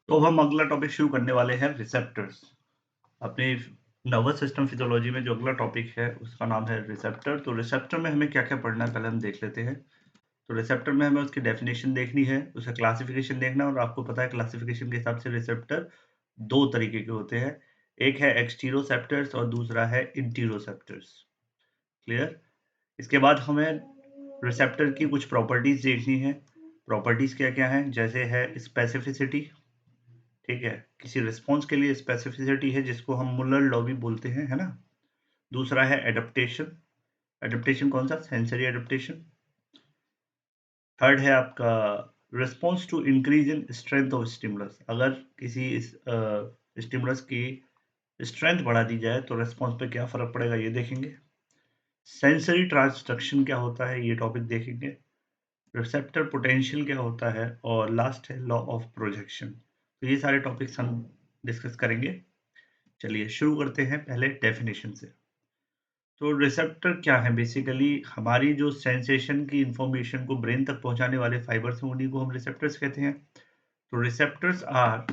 तो हम अगला टॉपिक शुरू करने वाले हैं रिसेप्टर्स। अपने नर्वस सिस्टम फिजियोलॉजी में जो अगला टॉपिक है उसका नाम है रिसेप्टर। तो रिसेप्टर में हमें क्या-क्या पढ़ना है पहले हम देख लेते हैं। तो रिसेप्टर में हमें उसकी डेफिनेशन देखनी है, उसका क्लासिफिकेशन देखना है और आपको पता है क्लासिफिकेशन के हिसाब से रिसेप्टर 2 तरीके के होते हैं। एक है एक्सटेरोसेप्टर्स और दूसरा है इंटेरोसेप्टर्स। क्लियर? इसके बाद हमें रिसेप्टर की कुछ प्रॉपर्टीज़ देखनी है। प्रॉपर्टीज़ क्या-क्या हैं? जैसे है स्पेसिफिसिटी, ठीक है, किसी रिस्पॉन्स के लिए स्पेसिफिसिटी है जिसको हम मुलर लॉ भी बोलते हैं, है ना? दूसरा है एडेप्टेशन। एडेप्टेशन कौन सा? Sensory adaptation. थर्ड है आपका response to increase in strength of stimulus. अगर किसी स्टिमुलस की स्ट्रेंथ बढ़ा दी जाए तो रिस्पॉन्स पे क्या फ़र्क पड़ेगा ये देखेंगे। सेंसरी ट्रांसडक्शन क्या होता है ये टॉपिक देखेंगे। रिसेप्टर पोटेंशियल क्या होता है और लास्ट है लॉ ऑफ प्रोजेक्शन। तो ये सारे टॉपिक्स हम डिस्कस करेंगे। चलिए शुरू करते हैं पहले डेफिनेशन से। तो रिसेप्टर क्या है? बेसिकली हमारी जो सेंसेशन की इंफॉर्मेशन को ब्रेन तक पहुंचाने वाले फाइबर्स हैं उन्हीं को हम रिसेप्टर्स कहते हैं। तो receptors are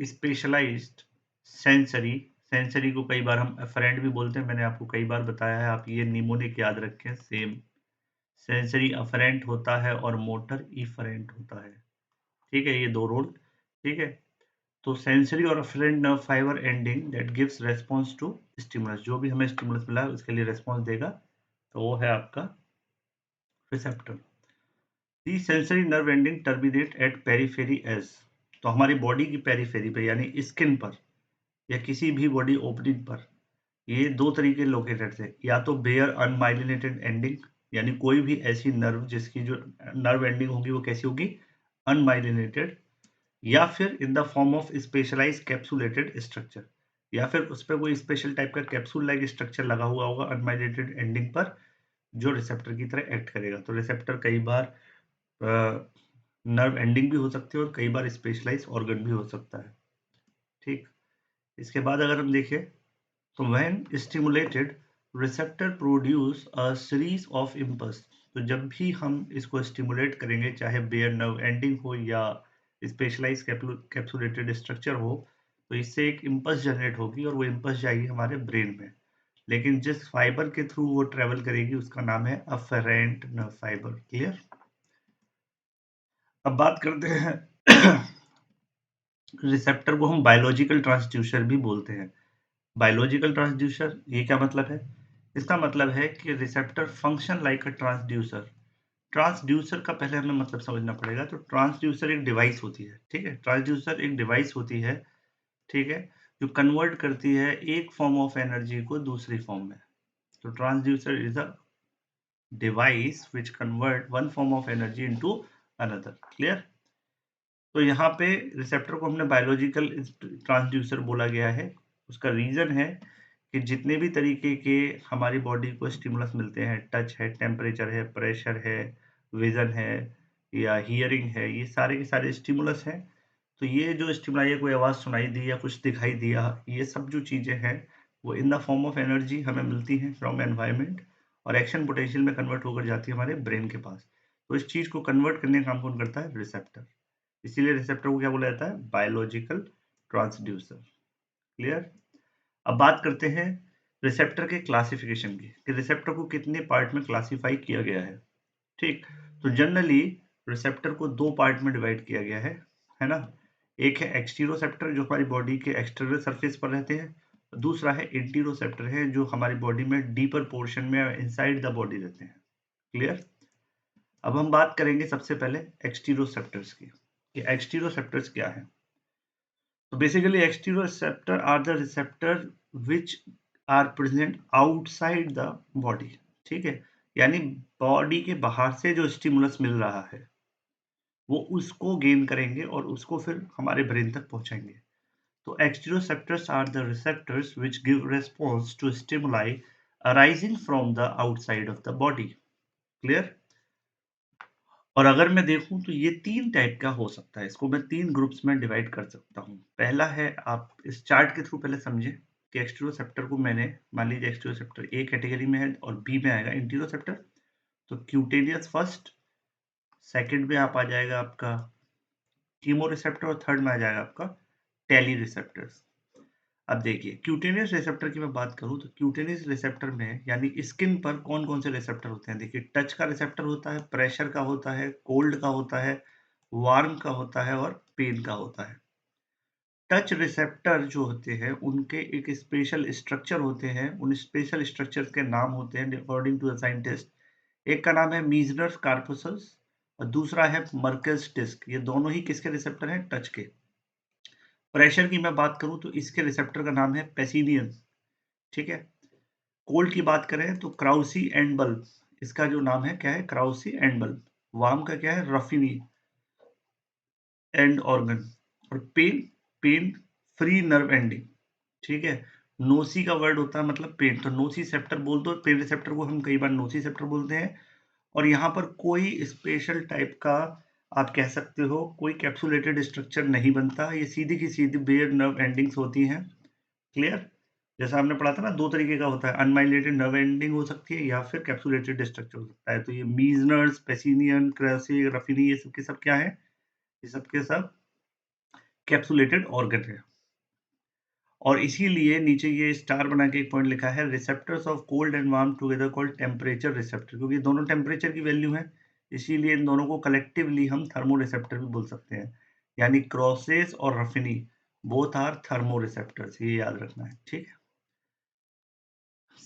specialised sensory. Sensory को कई बार हम अफरेंट भी बोलते हैं, मैंने आपको कई बार बताया है, आप ये निमोनिक याद रखें। सेम सेंसरी अफरेंट होता है और मोटर इफरेंट होता है। ठीक है, ये दो रोल। ठीक है, तो सेंसरी और afferent nerve fibre ending that gives response to stimulus. जो भी हमें स्टिमुलस मिला है उसके लिए रिस्पॉन्स देगा, तो वो है आपका receptor. The sensory nerve ending terminate at periphery edge. तो हमारी बॉडी की पेरिफेरी पे यानी स्किन पर या किसी भी बॉडी ओपनिंग पर ये दो तरीके लोकेटेड थे। या तो बेयर अनमाइलिनेटेड एंडिंग, यानी कोई भी ऐसी नर्व जिसकी जो नर्व एंडिंग होगी वो कैसी होगी? अनमाइलिनेटेड। या फिर in the form of specialise capsulated structure, या फिर उस पर कोई स्पेशल टाइप का कैप्सूल लाइक स्ट्रक्चर लगा हुआ होगा अनमाइलेटेड एंडिंग पर, जो रिसेप्टर की तरह एक्ट करेगा। तो रिसेप्टर कई बार नर्व एंडिंग भी हो सकती है और कई बार स्पेशलाइज ऑर्गन भी हो सकता है। ठीक, इसके बाद अगर हम देखें तो when stimulated receptor produce a series of impulse. तो जब भी हम इसको स्टिमुलेट करेंगे, चाहे बेयर नर्व एंडिंग हो या स्पेशलाइज कैप्सुलेटेड स्ट्रक्चर हो, तो इससे एक इम्पल्स जनरेट होगी और वो इम्पल्स जाएगी हमारे ब्रेन में। लेकिन जिस फाइबर के थ्रू वो ट्रेवल करेगी उसका नाम है अफेरेंट नर्व फाइबर। क्लियर? अब बात करते हैं रिसेप्टर को हम बायोलॉजिकल ट्रांसड्यूसर भी बोलते हैं। बायोलॉजिकल ट्रांसड्यूसर ये क्या मतलब है? इसका मतलब है कि रिसेप्टर फंक्शन लाइक अ ट्रांसड्यूसर। ट्रांसड्यूसर का पहले हमें मतलब समझना पड़ेगा। तो ट्रांसड्यूसर एक डिवाइस होती है, ठीक है? ट्रांसड्यूसर एक डिवाइस होती है, ठीक है, जो कन्वर्ट करती है एक फॉर्म ऑफ एनर्जी को दूसरी फॉर्म में। तो transducer is a device which convert one form of energy into another. Clear? तो यहाँ पे रिसेप्टर को हमने बायोलॉजिकल ट्रांसड्यूसर बोला गया है। उसका रीज़न है कि जितने भी तरीके के हमारी बॉडी को स्टिमुलस मिलते हैं, टच है, टेम्परेचर है, प्रेशर है, विज़न है या हियरिंग है, ये सारे के सारे स्टिमुलस हैं। तो ये जो स्टिमुलाई है, कोई आवाज़ सुनाई दी या कुछ दिखाई दिया, ये सब जो चीज़ें हैं वो इन द फॉर्म ऑफ एनर्जी हमें मिलती हैं फ्रॉम एनवायरनमेंट और एक्शन पोटेंशियल में कन्वर्ट होकर जाती है हमारे ब्रेन के पास। तो इस चीज़ को कन्वर्ट करने का काम कौन करता है? रिसेप्टर। इसीलिए रिसेप्टर को क्या बोला जाता है? Biological transducer. क्लियर? अब बात करते हैं रिसेप्टर के क्लासिफिकेशन की, कि रिसेप्टर को कितने पार्ट में क्लासिफाई किया गया है। ठीक, तो जनरली रिसेप्टर को दो पार्ट में डिवाइड किया गया है ना? एक है एक्सटेरोसेप्टर जो हमारी बॉडी के एक्सटर्नल सरफेस पर रहते हैं, दूसरा है इंटेरोसेप्टर है जो हमारी बॉडी में डीपर पोर्शन में इनसाइड द बॉडी रहते हैं। क्लियर? अब हम बात करेंगे सबसे पहले एक्सटेरोसेप्टर्स की, कि एक्सटेरोसेप्टर्स क्या है। So basically, exteroreceptor are the receptor which are present outside the body। ठीक है, यानी बॉडी के बाहर से जो स्टिमुलस मिल रहा है वो उसको गेन करेंगे और उसको फिर हमारे ब्रेन तक पहुंचाएंगे। तो exteroceptors are the receptors which give response to stimuli arising from the outside of the body। Clear? और अगर मैं देखूं तो ये तीन टाइप का हो सकता है, इसको मैं तीन ग्रुप्स में डिवाइड कर सकता हूँ। पहला है, आप इस चार्ट के थ्रू पहले समझें कि एक्सटेरोसेप्टर को मैंने, मान लीजिए एक्सटेरोसेप्टर ए कैटेगरी में है और बी में आएगा इंटीरोसेप्टर। तो क्यूटेनियस फर्स्ट, सेकंड में आप आ जाएगा आपका कीमो रिसेप्टर और थर्ड में आ जाएगा आपका टेली रिसेप्टर्स। अब देखिए क्यूटेनियस रिसेप्टर की मैं बात करूं तो क्यूटेनियस रिसेप्टर में यानी स्किन पर कौन कौन से रिसेप्टर होते हैं। देखिए टच का रिसेप्टर होता है, प्रेशर का होता है, कोल्ड का होता है, वार्म का होता है और पेन का होता है। टच रिसेप्टर जो होते हैं उनके एक स्पेशल स्ट्रक्चर होते हैं, उन स्पेशल स्ट्रक्चर्स के नाम होते हैं अकॉर्डिंग टू द साइंटिस्ट। एक का नाम है मीजनर कार्पसस और दूसरा है मर्कज डिस्क। ये दोनों ही किसके रिसेप्टर हैं? टच के। प्रेशर की मैं बात करूं तो इसके रिसेप्टर का नाम है पेसिनियन, ठीक है। कोल्ड की बात करें तो क्राउसी एंड बल्ब, इसका जो नाम है क्या है? क्राउसी एंड बल्ब। वार्म का क्या है? Ruffini end organ. और pain, pain free nerve ending, ठीक है। नोसी का वर्ड होता है मतलब पेन, तो नोसिसेप्टर बोल दो। पेन रिसेप्टर को हम कई बार नोसिसेप्टर बोलते हैं। और यहाँ पर कोई स्पेशल टाइप का आप कह सकते हो कोई कैप्सुलेटेड स्ट्रक्चर नहीं बनता, ये सीधी की सीधी बेयर नर्व एंडिंग्स होती हैं। क्लियर? जैसा हमने पढ़ा था ना, दो तरीके का होता है, अनमाइलेटेड नर्व एंडिंग हो सकती है या फिर कैप्सुलेटेड स्ट्रक्चर हो सकता है। तो ये मीजनर्स, पेसिनियन, क्रेसी, रफिनी, ये सब के सब क्या है? ये सब के सब कैप्सुलेटेड ऑर्गन है। और इसीलिए नीचे ये स्टार बना के एक पॉइंट लिखा है, receptors of cold and warm together called temperature receptor, क्योंकि दोनों टेम्परेचर की वैल्यू है, इसीलिए इन दोनों को कलेक्टिवली हम थर्मो रिसेप्टर भी बोल सकते हैं। यानी क्रॉसेस और रफिनी बोथ आर थर्मो रिसेप्टर्स, ये याद रखना है, ठीक है।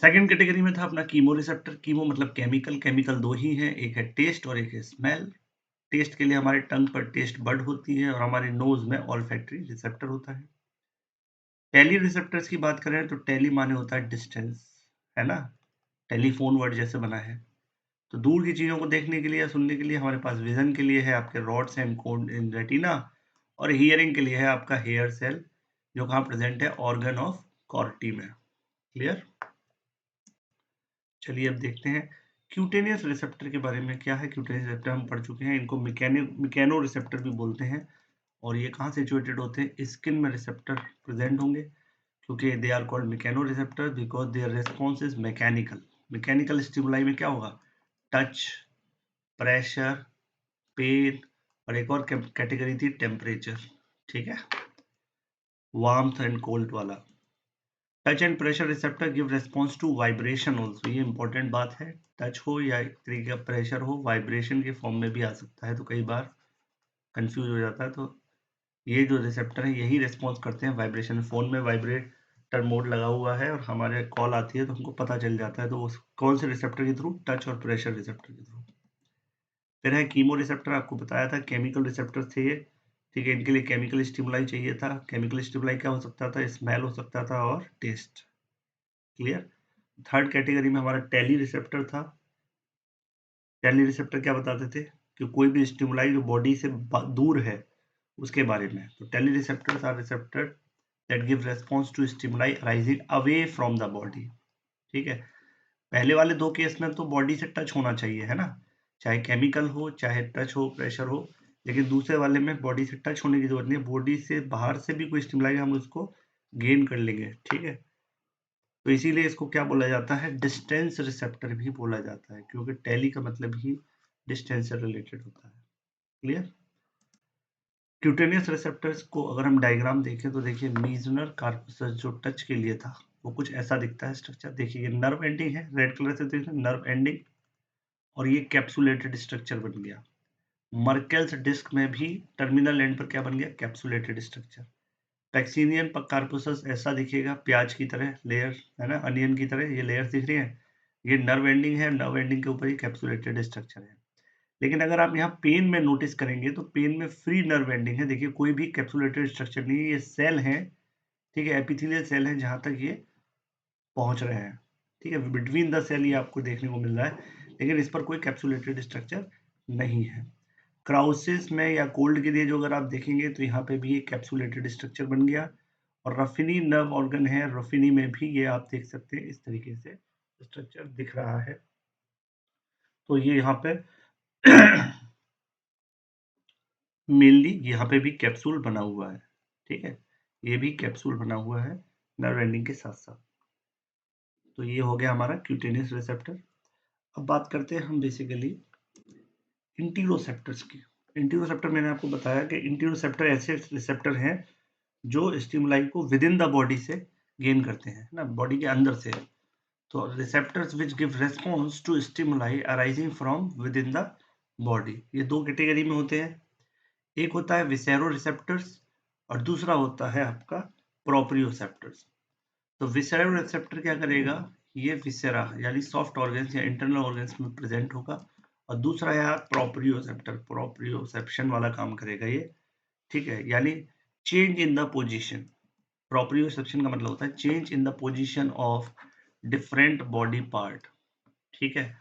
सेकंड कैटेगरी में था अपना कीमो रिसेप्टर। कीमो मतलब केमिकल, केमिकल दो ही है, एक है टेस्ट और एक है स्मेल। टेस्ट के लिए हमारे टंग पर टेस्ट बड होती है और हमारे नोज में ऑल्फैक्टरी रिसेप्टर होता है। टेली रिसेप्टर्स की बात करें तो टेली माने होता है डिस्टेंस, है ना, टेलीफोन वर्ड जैसे बना है। तो दूर की चीजों को देखने के लिए या सुनने के लिए हमारे पास विजन के लिए है आपके rods and cone in retina, और हियरिंग के लिए है आपका हेयर सेल, जो कहाँ प्रेजेंट है? ऑर्गन ऑफ कॉर्टी में। क्लियर? चलिए अब देखते हैं क्यूटेनियस रिसेप्टर के बारे में। क्या है क्यूटेनियस रिसेप्टर? हम पढ़ चुके हैं, इनको मिकेनो रिसेप्टर भी बोलते हैं। और ये कहाँ सिचुएटेड होते हैं? स्किन में रिसेप्टर प्रेजेंट होंगे, क्योंकि they are called mechanoreceptor because their response is mechanical. Mechanical stimuli में क्या होगा? टच, प्रेशर, पेन, और एक और कैटेगरी थी टेम्परेचर, ठीक है, वार्मथ एंड कोल्ड वाला। Touch and pressure receptor give response to vibration also, ये इंपॉर्टेंट बात है। टच हो या एक तरीके का प्रेशर हो, वाइब्रेशन के फॉर्म में भी आ सकता है, तो कई बार कंफ्यूज हो जाता है। तो ये जो रिसेप्टर है यही रिस्पॉन्स करते हैं वाइब्रेशन। फोन में वाइब्रेटर मोड लगा हुआ है और हमारे कॉल आती है तो हमको पता चल जाता है, तो उस कौन से रिसेप्टर के थ्रू? टच और प्रेशर रिसेप्टर के थ्रू। फिर है कीमो रिसेप्टर, आपको बताया था केमिकल रिसेप्टर थे ये, ठीक है। इनके लिए केमिकल स्टिमुलाई चाहिए था। केमिकल स्टिमुलाई क्या हो सकता था? स्मेल हो सकता था और टेस्ट। क्लियर? थर्ड कैटेगरी में हमारा टेली रिसेप्टर था। टेली रिसेप्टर क्या बताते थे? कि कोई भी स्टिमुलाई जो बॉडी से दूर है उसके बारे में। तो tele receptors are receptor that give response to stimuli arising away from the body, ठीक है। पहले वाले दो केस में तो बॉडी से टच होना चाहिए, है ना, चाहे केमिकल हो, चाहे टच हो, प्रेशर हो। लेकिन दूसरे वाले में बॉडी से टच होने की जरूरत नहीं है, बॉडी से बाहर से भी कोई स्टिमुलाई हम उसको गेन कर लेंगे, ठीक है। तो इसीलिए इसको क्या बोला जाता है? डिस्टेंस रिसेप्टर भी बोला जाता है, क्योंकि टेली का मतलब ही डिस्टेंस से रिलेटेड होता है। क्लियर? क्यूटेनियस रिसेप्टर्स को अगर हम डायग्राम देखें तो देखिए मीजनर कार्पसस जो टच के लिए था वो कुछ ऐसा दिखता है स्ट्रक्चर। देखिए ये नर्व एंडिंग है, रेड कलर से देखिए नर्व एंडिंग, और ये कैप्सुलेटेड स्ट्रक्चर बन गया। मर्केल्स डिस्क में भी टर्मिनल एंड पर क्या बन गया? Capsulated structure. पैक्सिनियन कार्पसस ऐसा दिखेगा, प्याज की तरह लेयर, है ना, अनियन की तरह ये लेयर दिख रही है। ये नर्व एंडिंग है, नर्व एंडिंग के ऊपर ही कैप्सुलेटेड स्ट्रक्चर है। लेकिन अगर आप यहाँ पेन में नोटिस करेंगे तो पेन में फ्री नर्व एंडिंग है। देखिए कोई भी कैप्सुलेटेड स्ट्रक्चर नहीं है, ये सेल है, ठीक है, एपिथेलियल सेल है जहां तक ये पहुंच रहे हैं, ठीक है। बिटवीन द सेल ये आपको देखने को मिल रहा है, लेकिन इस पर कोई कैप्सुलेटेड स्ट्रक्चर नहीं है। क्राउसिस में या कोल्ड के लिए जो अगर आप देखेंगे तो यहाँ पे भी एक कैप्सुलेटेड स्ट्रक्चर बन गया। और रफिनी नर्व ऑर्गन है, रफिनी में भी ये आप देख सकते हैं इस तरीके से स्ट्रक्चर दिख रहा है। तो ये यहाँ पे मेनली यहाँ पे भी कैप्सूल बना हुआ है, ठीक है, ये भी कैप्सूल बना हुआ है नर्व एंडिंग के साथ साथ। तो ये हो गया हमारा क्यूटेनियस रिसेप्टर। अब बात करते हैं हम बेसिकली इंटीरोसेप्टर्स की। इंटेरोसेप्टर मैंने आपको बताया कि इंटेरोसेप्टर ऐसे रिसेप्टर हैं जो स्टिमुलाई को विद इन द बॉडी से गेन करते हैं ना, बॉडी के अंदर से। तो receptors which give response to stimuli arising from within the body, ये दो कैटेगरी में होते हैं। एक होता है विसेरो रिसेप्टर्स और दूसरा होता है आपका प्रोप्रियोसेप्टर्स। तो विसेरो रिसेप्टर क्या करेगा, ये विसेरा यानी सॉफ्ट ऑर्गन्स या इंटरनल ऑर्गन्स में प्रेजेंट होगा, और दूसरा है प्रोप्रियोसेप्टर, प्रोप्रियोसेप्शन वाला काम करेगा ये, ठीक है, यानी change in the position. Proprioception का मतलब होता है change in the position of different body part, ठीक है,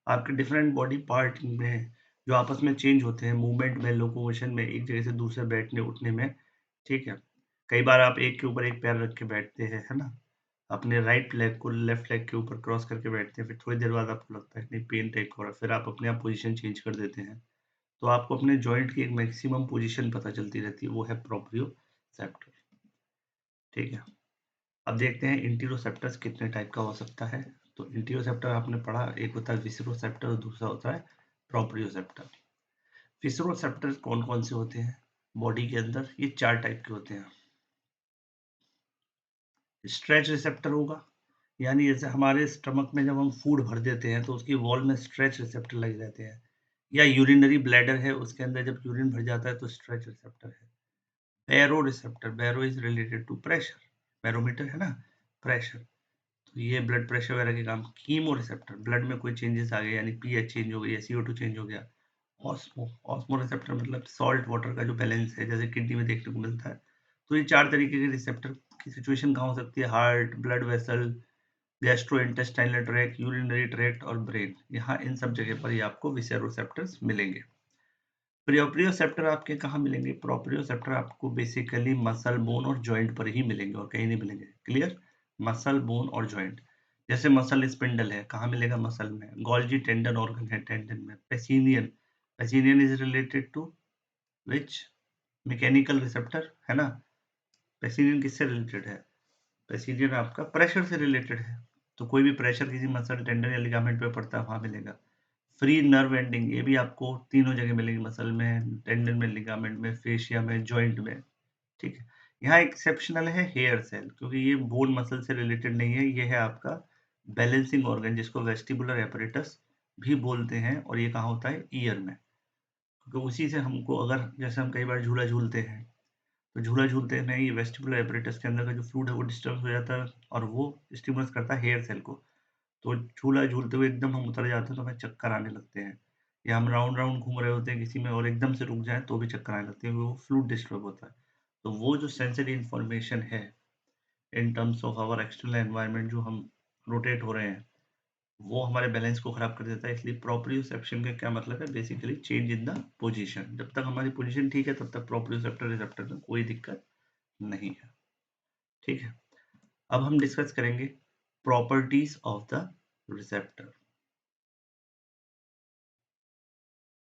आपके डिफरेंट बॉडी पार्ट में जो आपस में चेंज होते हैं, मूवमेंट में, लोकोमोशन में, एक जगह से दूसरे बैठने उठने में, ठीक है। कई बार आप एक के ऊपर एक पैर रख के बैठते हैं, है ना, अपने राइट लेग को लेफ्ट लेग के ऊपर क्रॉस करके बैठते हैं, फिर थोड़ी देर बाद आपको लगता है कि नहीं पेन टाइप हो रहा है, फिर आप अपने आप पोजीशन चेंज कर देते हैं। तो आपको अपने जॉइंट की एक मैक्सिमम पोजीशन पता चलती रहती है, वो है प्रोप्रियोसेप्टर, ठीक है। अब देखते हैं इंटीरोसेप्टर्स कितने टाइप का हो सकता है। तो इंटीरोसेप्टर आपने पढ़ा, एक होता है विसिरोसेप्टर और दूसरा होता है प्रोप्रियोसेप्टर। विसिरोसेप्टर कौन कौन से होते हैं बॉडी के अंदर, ये 4 टाइप के होते हैं। स्ट्रेच रिसेप्टर होगा, यानी जैसे हमारे स्टमक में जब हम फूड भर देते हैं तो उसकी वॉल में स्ट्रेच रिसेप्टर लगे रहते हैं, या यूरिनरी ब्लैडर है उसके अंदर जब यूरिन भर जाता है तो स्ट्रेच रिसेप्टर है। Baro receptor, baro is related to pressure, barometer है ना, प्रेशर, तो ये ब्लड प्रेशर वगैरह के काम। कीमो रिसेप्टर, ब्लड में कोई चेंजेस आ गए यानी पीएच चेंज हो गई या CO2 चेंज हो गया। ऑस्मो, ऑस्मो रिसेप्टर मतलब सॉल्ट वाटर का जो बैलेंस है जैसे किडनी में देखने को मिलता है। तो ये 4 तरीके के रिसेप्टर की सिचुएशन कहाँ हो सकती है, heart, blood vessel, gastrointestinal tract, urinary tract और ब्रेन, यहाँ इन सब जगह पर ये आपको विसेरोसेप्टर्स मिलेंगे। प्रोप्रियोसेप्टर आपके कहाँ मिलेंगे, प्रोप्रियोसेप्टर आपको बेसिकली मसल, बोन और जॉइंट पर ही मिलेंगे और कहीं नहीं मिलेंगे, क्लियर। मसल, बोन और जॉइंट, जैसे मसल स्पिंडल है, कहाँ मिलेगा, मसल में। गोल्जी टेंडन ऑर्गन है, टेंडन में। Pacinian, Pacinian is related to which, mechanical receptor, है ना। पेसिनियन किससे रिलेटेड है, पेसिनियन आपका प्रेशर से रिलेटेड है, तो कोई भी प्रेशर किसी मसल, टेंडन या लिगामेंट पे पड़ता है वहां मिलेगा। फ्री नर्व एंडिंग, ये भी आपको तीनों जगह मिलेंगे, मसल में, टेंडन में, लिगामेंट में, फेशिया में, जॉइंट में, ठीक है। यहाँ एक्सेप्शनल है हेयर सेल, क्योंकि ये बोन मसल से रिलेटेड नहीं है, ये है आपका बैलेंसिंग ऑर्गन जिसको वेस्टिबुलर एपरेटस भी बोलते हैं, और ये कहाँ होता है, ईयर में, क्योंकि उसी से हमको, अगर जैसे हम कई बार झूला झूलते हैं तो झूला झूलते में ये वेस्टिबुलर एपरेटस के अंदर का जो फ्लूइड है वो डिस्टर्ब हो जाता है और वो स्टिमुलस करता है हेयर सेल को। तो झूला झूलते हुए एकदम हम उतर जाते हैं तो हमें चक्कर आने लगते हैं, या हम राउंड राउंड घूम रहे होते हैं किसी में और एकदम से रुक जाए तो भी चक्कर आने लगते हैं, वो फ्लूइड डिस्टर्ब होता है। तो वो जो सेंसिटिव इंफॉर्मेशन है in terms of our external environment, जो हम रोटेट हो रहे हैं, वो हमारे बैलेंस को खराब कर देता है। इसलिए प्रोप्रियोसेप्शन का क्या मतलब है, basically change in the position. जब तक हमारी पोजीशन ठीक है तब तक प्रोप्रियोसेप्टर रिसेप्टर में कोई दिक्कत नहीं है, ठीक है। अब हम डिस्कस करेंगे प्रॉपर्टीज ऑफ द रिसेप्टर।